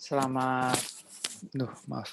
Selamat, maaf.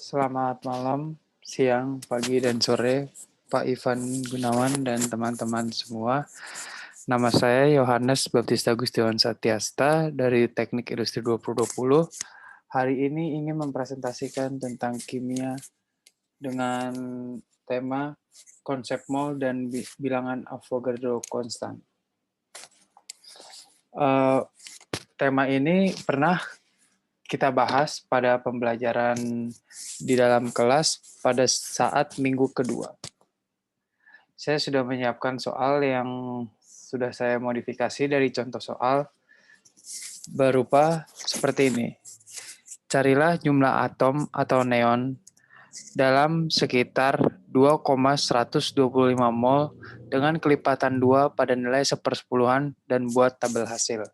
Selamat malam, siang, pagi, dan sore, Pak Ivan Gunawan dan teman-teman semua. Nama saya Yohanes Baptista Gustiawan Satyasta dari Teknik Industri 2020. Hari ini ingin mempresentasikan tentang kimia dengan tema konsep mol dan bilangan Avogadro konstan. Tema ini pernah kita bahas pada pembelajaran di dalam kelas pada saat minggu kedua. Saya sudah menyiapkan soal yang sudah saya modifikasi dari contoh soal berupa seperti ini. Carilah jumlah atom atau neon dalam sekitar 2,125 mol dengan kelipatan 2 pada nilai 1/10 dan buat tabel hasil.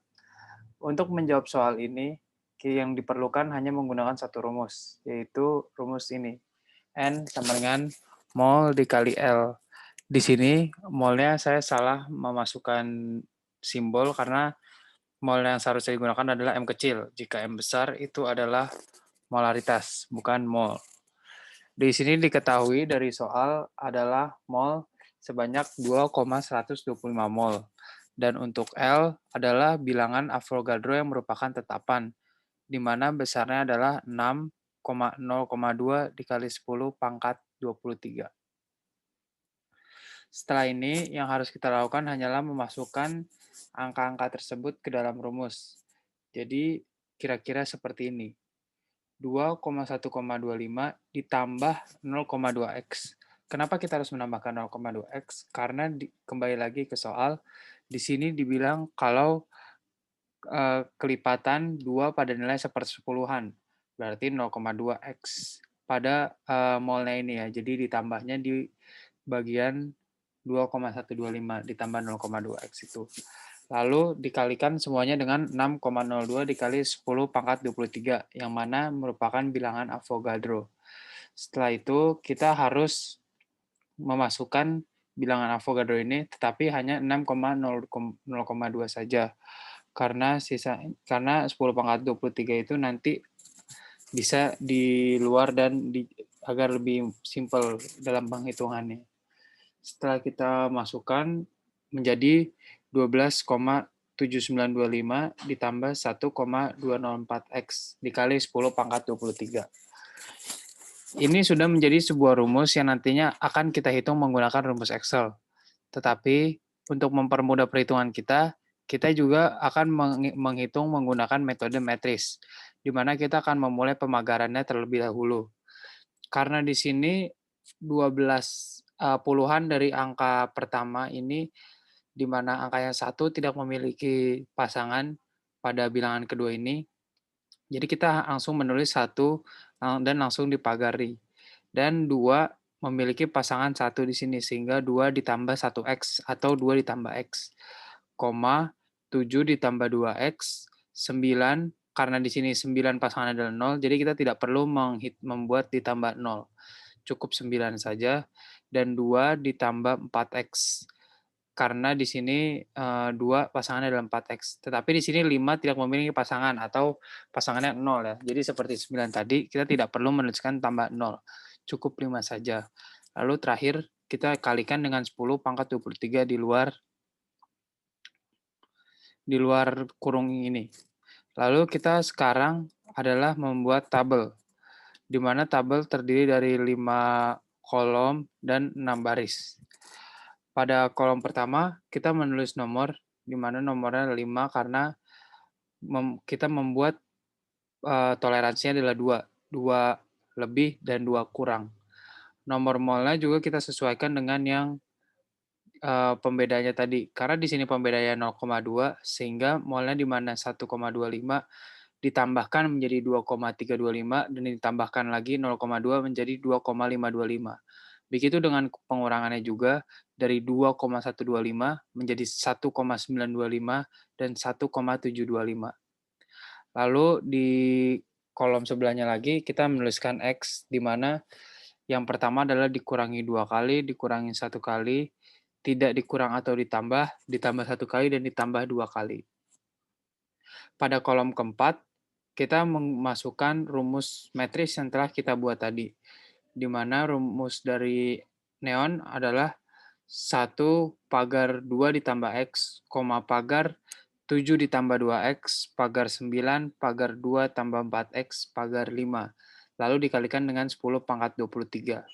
Untuk menjawab soal ini, yang diperlukan hanya menggunakan satu rumus, yaitu rumus ini. N sama dengan mol dikali L. Di sini molnya saya salah memasukkan simbol karena mol yang seharusnya digunakan adalah M kecil. Jika M besar itu adalah molaritas, bukan mol. Di sini diketahui dari soal adalah mol sebanyak 2,125 mol. Dan untuk L adalah bilangan Avogadro yang merupakan tetapan, di mana besarnya adalah 6,0,2 dikali 10 pangkat 23. Setelah ini, yang harus kita lakukan hanyalah memasukkan angka-angka tersebut ke dalam rumus. Jadi, kira-kira seperti ini. 2,1,25 ditambah 0,2x. Kenapa kita harus menambahkan 0,2x? Karena kembali lagi ke soal, di sini dibilang kalau kelipatan 2 pada nilai 1/10, berarti 0,2x pada molnya ini ya. Jadi ditambahnya di bagian 2,125 ditambah 0,2x itu. Lalu dikalikan semuanya dengan 6,02 dikali 10 pangkat 23, yang mana merupakan bilangan Avogadro. Setelah itu kita harus memasukkan bilangan Avogadro ini, tetapi hanya 6,0,2 saja. Karena 10 pangkat 23 itu nanti bisa di luar dan agar lebih simpel dalam penghitungannya. Setelah kita masukkan menjadi 12,7925 ditambah 1,204x dikali 10 pangkat 23. Ini sudah menjadi sebuah rumus yang nantinya akan kita hitung menggunakan rumus Excel. Tetapi untuk mempermudah perhitungan kita juga akan menghitung menggunakan metode matris, di mana kita akan memulai pemagarannya terlebih dahulu. Karena di sini 12 puluhan dari angka pertama ini, di mana angka yang satu tidak memiliki pasangan pada bilangan kedua ini. Jadi kita langsung menulis 1 dan langsung dipagari. Dan 2 memiliki pasangan 1 di sini, sehingga 2 ditambah 1x atau 2 ditambah x, 7 ditambah 2x, 9, karena di sini 9 pasangan adalah 0, jadi kita tidak perlu membuat ditambah 0. Cukup 9 saja, dan 2 ditambah 4x. Karena di sini 2 pasangannya adalah 4x. Tetapi di sini 5 tidak memiliki pasangan atau pasangannya 0 ya. Jadi seperti 9 tadi, kita tidak perlu menuliskan tambah 0. Cukup 5 saja. Lalu terakhir kita kalikan dengan 10 pangkat 23 di luar kurung ini. Lalu kita sekarang adalah membuat tabel, di mana tabel terdiri dari 5 kolom dan 6 baris. Pada kolom pertama, kita menulis nomor, di mana nomornya 5 karena kita membuat toleransinya adalah 2 lebih dan 2 kurang. Nomor molnya juga kita sesuaikan dengan yang pembedanya tadi. Karena di sini pembedanya 0,2, sehingga molnya di mana 1,25 ditambahkan menjadi 2,325 dan ditambahkan lagi 0,2 menjadi 2,525. Begitu dengan pengurangannya juga dari 2,125 menjadi 1,925 dan 1,725. Lalu di kolom sebelahnya lagi kita menuliskan X, di mana yang pertama adalah dikurangi 2 kali, dikurangi 1 kali, tidak dikurang atau ditambah 1 kali, dan ditambah 2 kali. Pada kolom keempat, kita memasukkan rumus matris yang telah kita buat tadi, di mana rumus dari neon adalah 1 pagar 2 ditambah X, pagar 7 ditambah 2X, pagar 9, pagar 2 tambah 4X, pagar 5. Lalu dikalikan dengan 10 pangkat 23.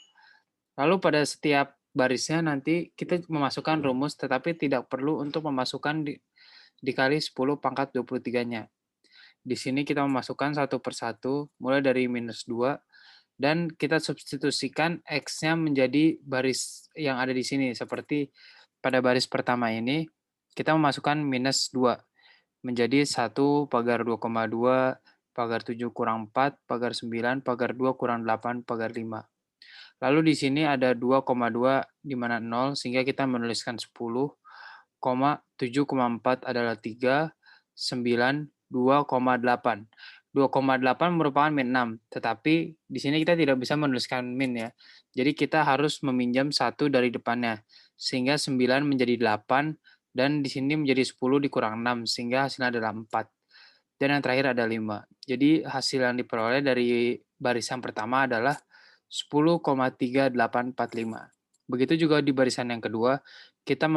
Lalu pada setiap barisnya nanti kita memasukkan rumus, tetapi tidak perlu untuk memasukkan dikali 10 pangkat 23-nya. Di sini kita memasukkan satu persatu, mulai dari -2, dan kita substitusikan X-nya menjadi baris yang ada di sini. Seperti pada baris pertama ini, kita memasukkan -2, menjadi 1 pagar 2,2, pagar 7 kurang 4, pagar 9, pagar 2 kurang 8, pagar 5. Lalu di sini ada 2,2 di mana 0, sehingga kita menuliskan 10, 7,4 adalah 3, 9, 2,8. 2,8 merupakan min 6, tetapi di sini kita tidak bisa menuliskan min ya. Jadi kita harus meminjam 1 dari depannya, sehingga 9 menjadi 8, dan di sini menjadi 10 dikurang 6, sehingga hasilnya adalah 4. Dan yang terakhir ada 5. Jadi hasil yang diperoleh dari barisan pertama adalah 10,3845. Begitu juga di barisan yang kedua, kita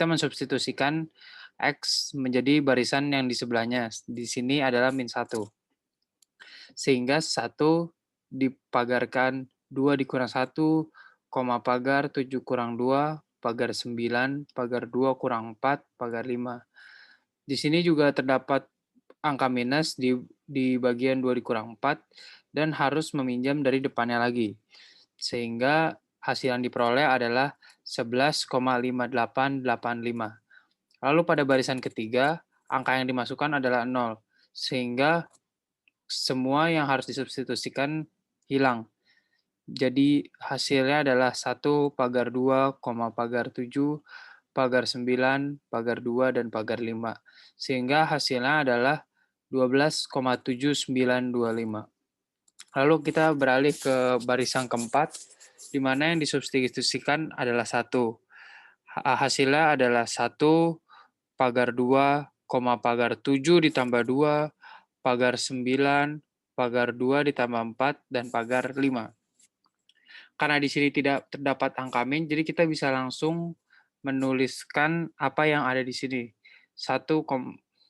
mensubstitusikan X menjadi barisan yang di sebelahnya. Di sini adalah -1. Sehingga 1 dipagarkan 2 dikurang 1, pagar 7 kurang 2, pagar 9, pagar 2 kurang 4, pagar 5. Di sini juga terdapat angka minus di bagian 2 dikurang 4, dan harus meminjam dari depannya lagi. Sehingga hasil yang diperoleh adalah 11,5885. Lalu pada barisan ketiga, angka yang dimasukkan adalah 0, sehingga semua yang harus disubstitusikan hilang. Jadi hasilnya adalah 1 pagar 2, pagar 7, pagar 9, pagar 2, dan pagar 5. Sehingga hasilnya adalah 12,7925. Lalu kita beralih ke barisan keempat, di mana yang disubstitusikan adalah 1. Hasilnya adalah 1 pagar 2, pagar 7 ditambah 2, pagar 9, pagar 2 ditambah 4, dan pagar 5. Karena di sini tidak terdapat angka min, jadi kita bisa langsung menuliskan apa yang ada di sini. 1,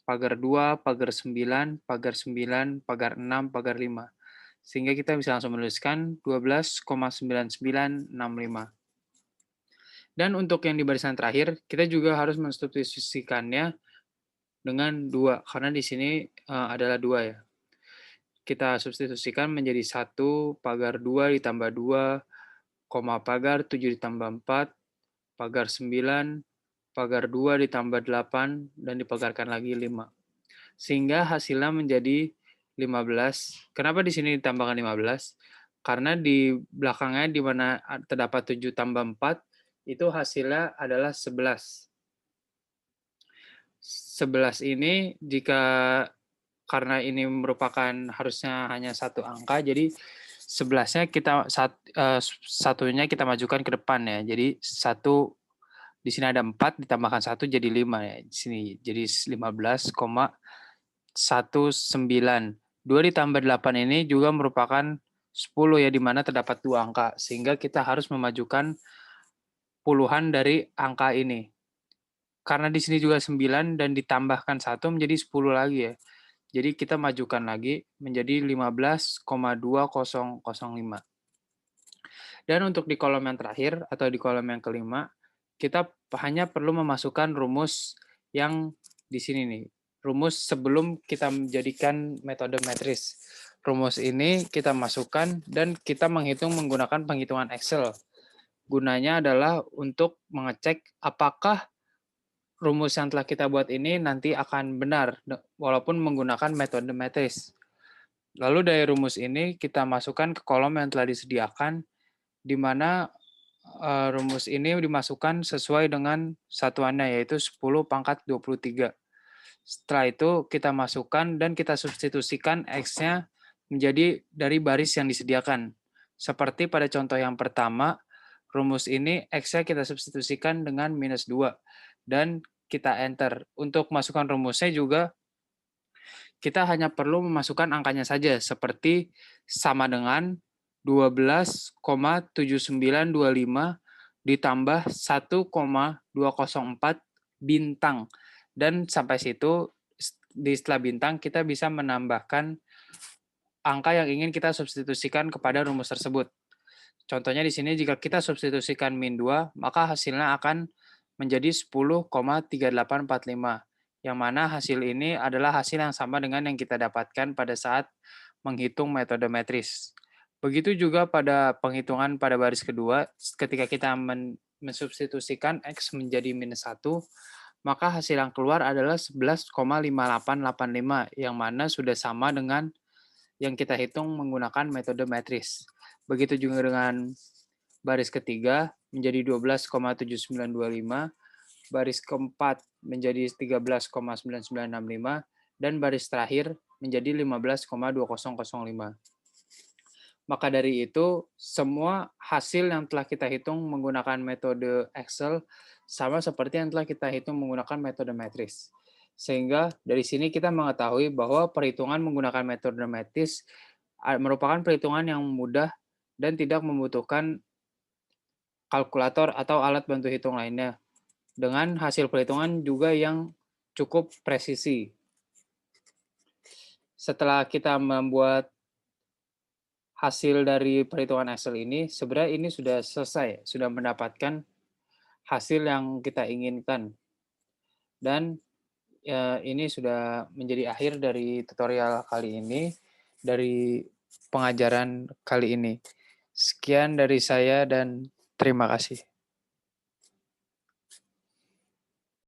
pagar 2, pagar 9, pagar 9, pagar 6, pagar 5. Sehingga kita bisa langsung menuliskan 12,9965. Dan untuk yang di barisan terakhir, kita juga harus mensubstitusikannya dengan 2, karena di sini adalah 2 ya. Kita substitusikan menjadi 1 pagar 2 ditambah 2, pagar 7 ditambah 4, pagar 9, pagar 2 ditambah 8, dan dipagarkan lagi 5. Sehingga hasilnya menjadi 15. Kenapa di sini ditambahkan 15? Karena di belakangnya di mana terdapat 7 tambah 4, itu hasilnya adalah 11. 11 ini karena ini merupakan harusnya hanya satu angka, jadi 11-nya satunya kita majukan ke depan ya. Jadi 1 di sini ada 4 ditambahkan 1 jadi 5 ya. Di sini jadi 15,19. 2 ditambah 8 ini juga merupakan 10 ya, di mana terdapat 2 angka, sehingga kita harus memajukan puluhan dari angka ini. Karena di sini juga 9 dan ditambahkan 1 menjadi 10 lagi ya. Jadi kita majukan lagi menjadi 15,2005. Dan untuk di kolom yang terakhir atau di kolom yang kelima, kita hanya perlu memasukkan rumus yang di sini nih. Rumus sebelum kita menjadikan metode matris. Rumus ini kita masukkan dan kita menghitung menggunakan penghitungan Excel. Gunanya adalah untuk mengecek apakah rumus yang telah kita buat ini nanti akan benar, walaupun menggunakan metode matris. Lalu dari rumus ini kita masukkan ke kolom yang telah disediakan, di mana rumus ini dimasukkan sesuai dengan satuannya, yaitu 10 pangkat 23. Setelah itu kita masukkan dan kita substitusikan X-nya menjadi dari baris yang disediakan. Seperti pada contoh yang pertama, rumus ini X-nya kita substitusikan dengan -2. Dan kita enter. Untuk masukkan rumusnya juga kita hanya perlu memasukkan angkanya saja, seperti sama dengan 12,7925 ditambah 1,204 bintang. Dan sampai situ, di setelah bintang, kita bisa menambahkan angka yang ingin kita substitusikan kepada rumus tersebut. Contohnya di sini, jika kita substitusikan min 2, maka hasilnya akan menjadi 10,3845, yang mana hasil ini adalah hasil yang sama dengan yang kita dapatkan pada saat menghitung metode metris. Begitu juga pada penghitungan pada baris kedua, ketika kita mensubstitusikan X menjadi minus 1, maka hasil yang keluar adalah 11,5885, yang mana sudah sama dengan yang kita hitung menggunakan metode metris. Begitu juga dengan baris ketiga menjadi 12,7925, baris keempat menjadi 13,9965, dan baris terakhir menjadi 15,2005. Maka dari itu, semua hasil yang telah kita hitung menggunakan metode Excel sama seperti yang telah kita hitung menggunakan metode metris. Sehingga dari sini kita mengetahui bahwa perhitungan menggunakan metode metris merupakan perhitungan yang mudah dan tidak membutuhkan kalkulator atau alat bantu hitung lainnya, dengan hasil perhitungan juga yang cukup presisi. Setelah kita membuat hasil dari perhitungan Excel ini, sebenarnya ini sudah selesai, sudah mendapatkan hasil yang kita inginkan. Dan ini sudah menjadi akhir dari tutorial kali ini, dari pengajaran kali ini. Sekian dari saya dan terima kasih.